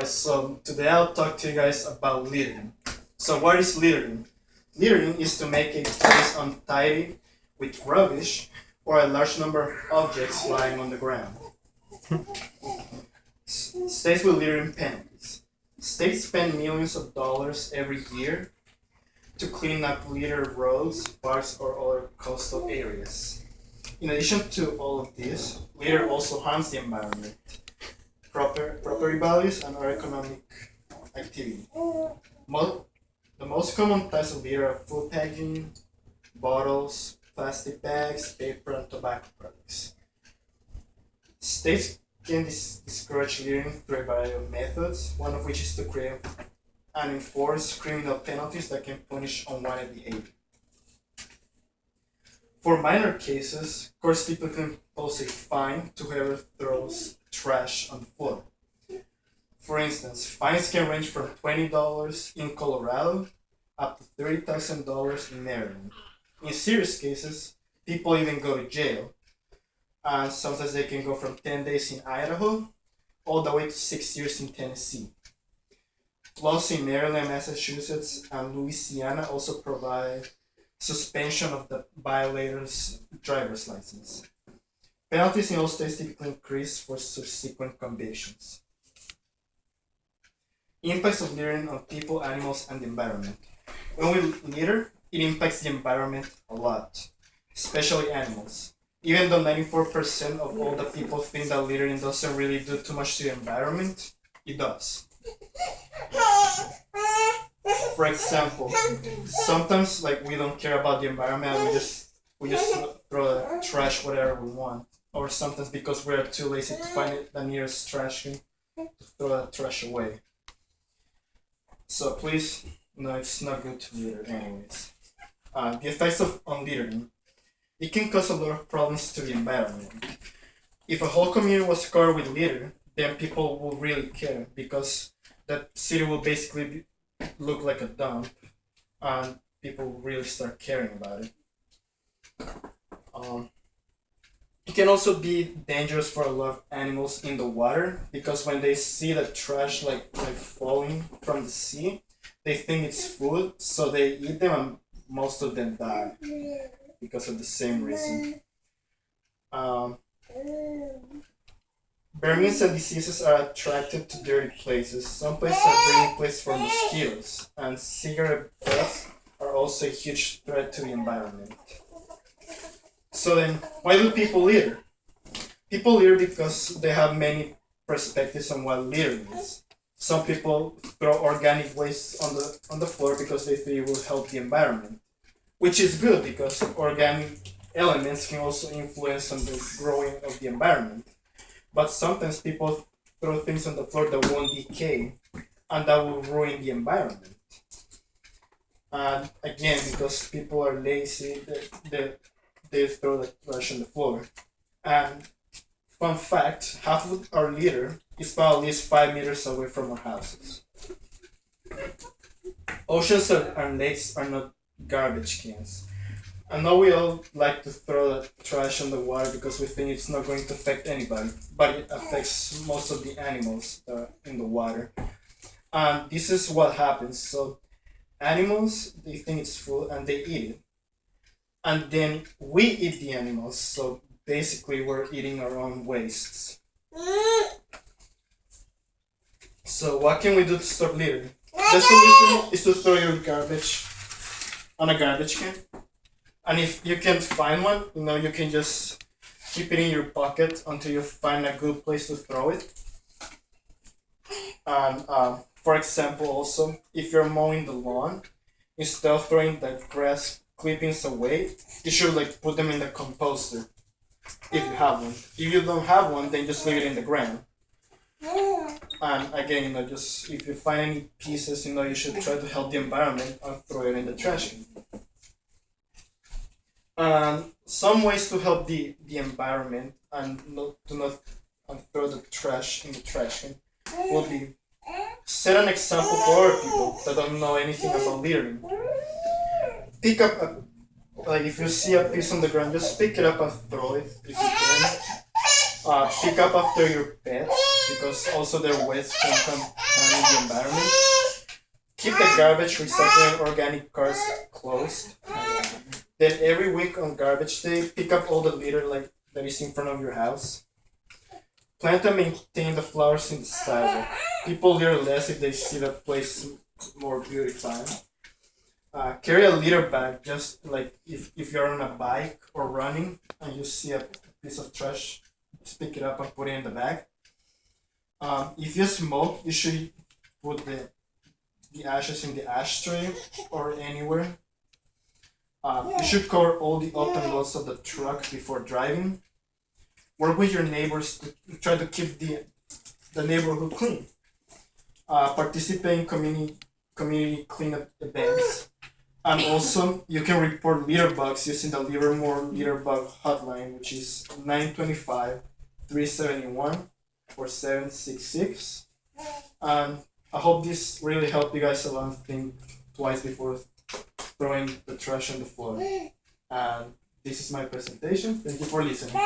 Alright, so today I'll talk to you guys about littering. So what is littering? Littering is to make a place untidy with rubbish or a large number of objects lying on the ground. States with littering penalties. States spend millions of dollars every year to clean up littered roads, parks, or other coastal areas. In addition to all of this, litter also harms the environment, property values, and our economic activity. The most common types of litter are food packaging, bottles, plastic bags, paper, and tobacco products. States can discourage littering through a variety of methods, one of which is to create and enforce criminal penalties that can punish unwanted behavior. For minor cases, courts typically impose a fine to whoever throws trash on the floor. For instance, fines can range from $20 in Colorado up to $30,000 in Maryland. In serious cases, people even go to jail, and sometimes they can go from 10 days in Idaho all the way to 6 years in Tennessee. Laws in Maryland, Massachusetts, and Louisiana also provide suspension of the violator's driver's license. Penalties in all states typically increase for subsequent convictions. Impacts of littering on people, animals, and the environment. When we litter, it impacts the environment a lot, especially animals. Even though 94% of all the people think that littering doesn't really do too much to the environment, it does. For example, sometimes we don't care about the environment and we just throw the trash whatever we want. Or sometimes because we're too lazy to find the nearest trash can, to throw the trash away. So please, no, it's not good to litter anyways. The effects on littering. It can cause a lot of problems to the environment. If a whole community was covered with litter, then people will really care because that city will basically look like a dump and people will really start caring about it. It can also be dangerous for a lot of animals in the water because when they see the trash like falling from the sea, they think it's food, so they eat them and most of them die because of the same reason. Vermin and diseases are attracted to dirty places. Some places are breeding places for mosquitoes, and cigarette butts are also a huge threat to the environment. So then, why do people litter? People litter because they have many perspectives on what littering is. Some people throw organic waste on the floor because they think it will help the environment, which is good because organic elements can also influence on the growing of the environment. But sometimes people throw things on the floor that won't decay and that will ruin the environment. And again, because people are lazy, they throw the trash on the floor. And fun fact, half of our litter is found at least 5 meters away from our houses. Oceans and lakes are not garbage cans. I know we all like to throw the trash in the water because we think it's not going to affect anybody, but it affects most of the animals in the water. And this is what happens. So animals, they think it's food and they eat it. And then we eat the animals, so basically we're eating our own wastes. So what can we do to stop littering? The solution is to throw your garbage on a garbage can. And if you can't find one, you can just keep it in your pocket until you find a good place to throw it. And for example, also, if you're mowing the lawn, instead of throwing the grass clippings away, you should put them in the composter if you have one. If you don't have one, then just leave it in the ground. And again, just if you find any pieces, you should try to help the environment and throw it in the trash can. Some ways to help the environment and not throw the trash in the trash can would be set an example for other people that don't know anything about littering. Pick up if you see a piece on the ground, just pick it up and throw it if you can. Pick up after your pets. because also their waste can contaminate the environment. Keep the garbage, recycling, and organic cars closed. Then every week on garbage day, pick up all the litter like that is in front of your house. Plant and maintain the flowers in the sidewalk. People litter less if they see the place more beautified. Carry a litter bag, just like if you're on a bike or running and you see a piece of trash, just pick it up and put it in the bag. If you smoke, you should put the ashes in the ashtray or anywhere. You should cover all the open loads of the truck before driving. Work with your neighbors to try to keep the neighborhood clean. Participate in community cleanup events. And also, you can report litter bugs using the Livermore Litter Bug Hotline, which is 925-371-4766. And I hope this really helped you guys a lot. Think twice before throwing the trash on the floor. And this is my presentation. Thank you for listening.